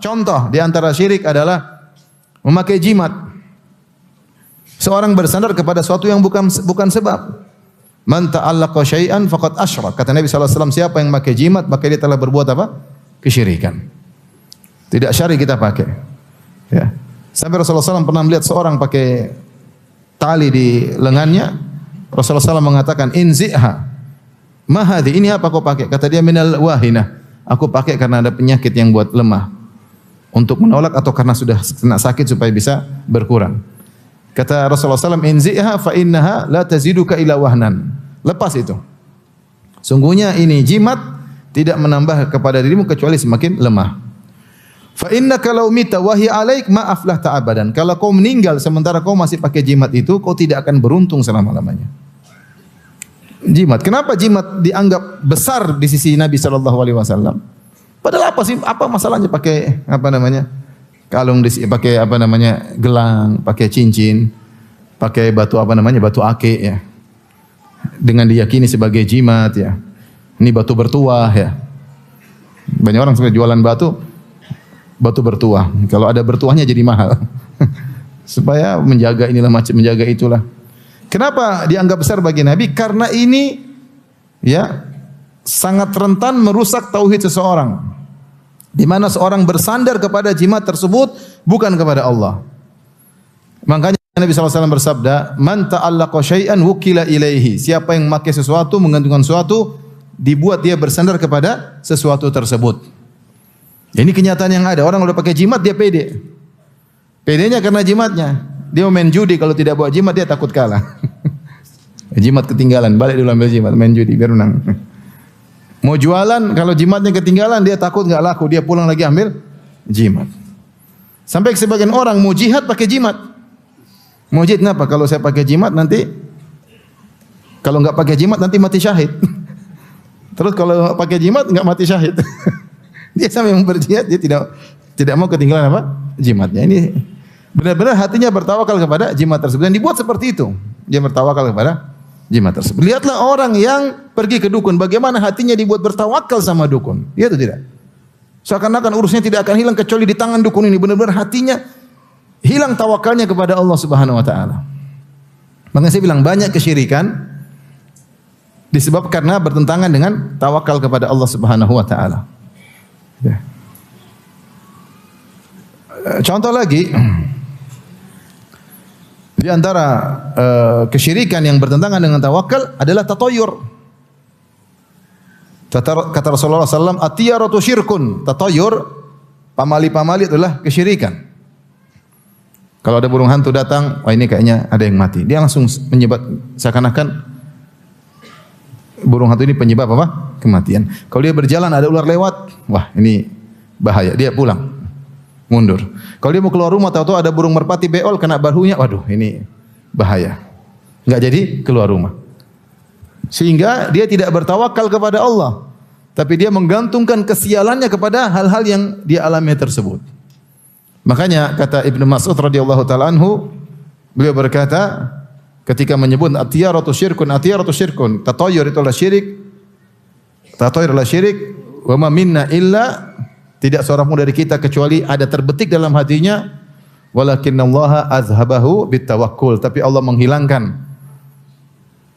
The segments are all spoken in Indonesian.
Contoh di antara syirik adalah memakai jimat. Seorang bersandar kepada sesuatu yang bukan sebab. Man ta'allaqa syai'an faqad asyrak. Kata Nabi sallallahu alaihi wasallam, siapa yang memakai jimat maka dia telah berbuat apa? Kesyirikan. Tidak syar'i kita pakai. Ya. Sampai Rasulullah SAW pernah melihat seorang pakai tali di lengannya. Rasulullah SAW mengatakan, inzi'ha. Ma hadhi, ini apa kau pakai? Kata dia, minal wahinah. Aku pakai karena ada penyakit yang buat lemah. Untuk menolak atau karena sudah kena sakit supaya bisa berkurang. Kata Rasulullah SAW, inzi'ha fa innaha la taziduka ila wahnan. Lepas itu. Sungguhnya ini jimat tidak menambah kepada dirimu kecuali semakin lemah. Fa innaka law mita wa hiya alaik ma aflahta abadan. Kalau kau meninggal sementara kau masih pakai jimat itu, kau tidak akan beruntung selama-lamanya. Jimat. Kenapa jimat dianggap besar di sisi Nabi sallallahu alaihi wasallam? Padahal apa sih? Apa masalahnya pakai apa namanya? Kalung pakai apa namanya? Gelang, pakai cincin, pakai batu apa namanya? Batu ake ya. Dengan diyakini sebagai jimat ya. Ini batu bertuah ya. Banyak orang sebenarnya jualan batu bertuah. Kalau ada bertuahnya jadi mahal. Supaya menjaga inilah macam menjaga itulah. Kenapa dianggap besar bagi Nabi? Karena ini ya sangat rentan merusak tauhid seseorang. Di mana seorang bersandar kepada jimat tersebut bukan kepada Allah. Makanya Nabi SAW bersabda, "Man ta'allaqa syai'an wukila ilaihi." Siapa yang memakai sesuatu, menggantungkan sesuatu, dibuat dia bersandar kepada sesuatu tersebut. Ya, ini kenyataan yang ada. Orang udah pakai jimat dia pede. Pedenya karena jimatnya. Dia mau main judi, kalau tidak bawa jimat dia takut kalah. Jimat ketinggalan, balik dulu ambil jimat, main judi biar menang. Mau jualan, kalau jimatnya ketinggalan dia takut enggak laku, dia pulang lagi ambil jimat. Sampai sebagian orang mau jihad pakai jimat. Mau jihad kenapa? Kalau saya pakai jimat nanti kalau enggak pakai jimat nanti mati syahid. Terus kalau pakai jimat enggak mati syahid. Dia sampai yang berjihad dia tidak mau ketinggalan apa? Jimatnya. Ini benar-benar hatinya bertawakal kepada jimat tersebut dan dibuat seperti itu. Dia bertawakal kepada jimat tersebut. Lihatlah orang yang pergi ke dukun, bagaimana hatinya dibuat bertawakal sama dukun. Iya atau tidak? Seakan-akan urusnya tidak akan hilang kecuali di tangan dukun ini. Benar-benar hatinya hilang tawakalnya kepada Allah Subhanahu wa taala. Makanya saya bilang banyak kesyirikan disebabkan karena bertentangan dengan tawakal kepada Allah Subhanahu wa taala. Ya. Contoh lagi di antara kesyirikan yang bertentangan dengan tawakal adalah tatayur. Kata Rasulullah SAW, atiyaratu syirkun. Tatayur, pamali-pamali adalah kesyirikan. Kalau ada burung hantu datang, wah ini kayaknya ada yang mati. Dia langsung menyebab seakan-akan burung hantu ini penyebab apa? Kematian. Kalau dia berjalan ada ular lewat, wah ini bahaya. Dia pulang. Mundur. Kalau dia mau keluar rumah tahu-tahu ada burung merpati beol kena bahunya, waduh ini bahaya. Enggak jadi keluar rumah. Sehingga dia tidak bertawakal kepada Allah, tapi dia menggantungkan kesialannya kepada hal-hal yang dia alami tersebut. Makanya kata Ibnu Mas'ud radhiyallahu taala anhu, beliau berkata ketika menyebut atiyaratu syirkun, tatayur itu adalah syirik. Tatayur adalah syirik, wa ma minna illa, tidak seorang pun dari kita kecuali ada terbetik dalam hatinya, walakinnallaha azhabahu bitawakkul, tapi Allah menghilangkan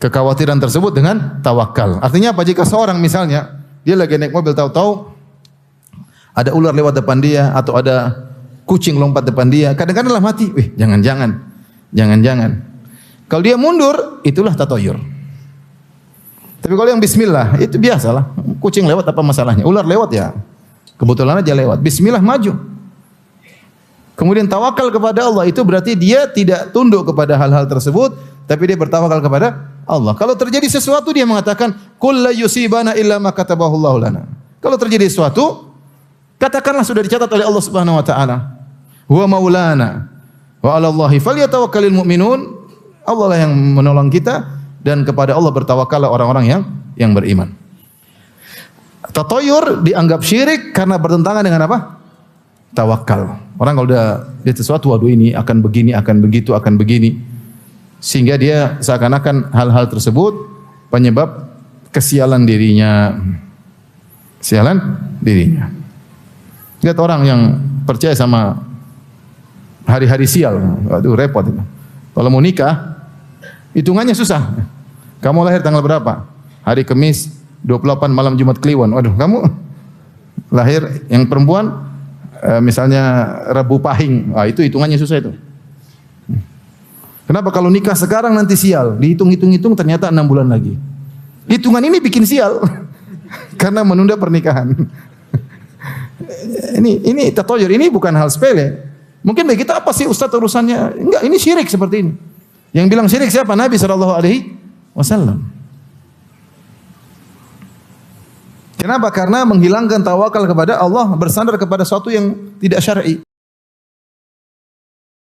kekhawatiran tersebut dengan tawakal. Artinya apa? Jika seorang misalnya dia lagi naik mobil tahu-tahu ada ular lewat depan dia atau ada kucing lompat depan dia, kadang-kadang dalam hati, jangan-jangan. Kalau dia mundur, itulah tatayur. Tapi kalau yang bismillah, itu biasalah. Kucing lewat apa masalahnya? Ular lewat ya. Kebetulan aja lewat. Bismillah maju. Kemudian tawakal kepada Allah, itu berarti dia tidak tunduk kepada hal-hal tersebut, tapi dia bertawakal kepada Allah. Kalau terjadi sesuatu dia mengatakan, "Qul la yusibana illa ma katabahu Allahu lana." Kalau terjadi sesuatu, katakanlah sudah dicatat oleh Allah Subhanahu wa taala. Huwa maulana wa 'ala Allahi falyatawakkalul mu'minun. Allah lah yang menolong kita dan kepada Allah bertawakallah orang-orang yang beriman. Tatayur dianggap syirik karena bertentangan dengan apa? Tawakal. Orang kalau udah lihat sesuatu, waduh ini akan begini, akan begitu, akan begini. Sehingga dia seakan-akan hal-hal tersebut penyebab kesialan dirinya. Sialan dirinya. Lihat orang yang percaya sama hari-hari sial. Waduh repot itu. Kalau mau nikah, hitungannya susah. Kamu lahir tanggal berapa? Hari Kamis, 28 malam Jumat Kliwon. Waduh, kamu lahir yang perempuan misalnya Rabu Pahing. Itu hitungannya susah itu. Kenapa kalau nikah sekarang nanti sial? Dihitung-hitung ternyata 6 bulan lagi. Hitungan ini bikin sial. Karena menunda pernikahan. Ini tatoyur, ini bukan hal sepele. Mungkin bagi kita apa sih Ustaz urusannya? Enggak, ini syirik seperti ini. Yang bilang syirik siapa? Nabi SAW. Kenapa? Karena menghilangkan tawakal kepada Allah, bersandar kepada sesuatu yang tidak syar'i.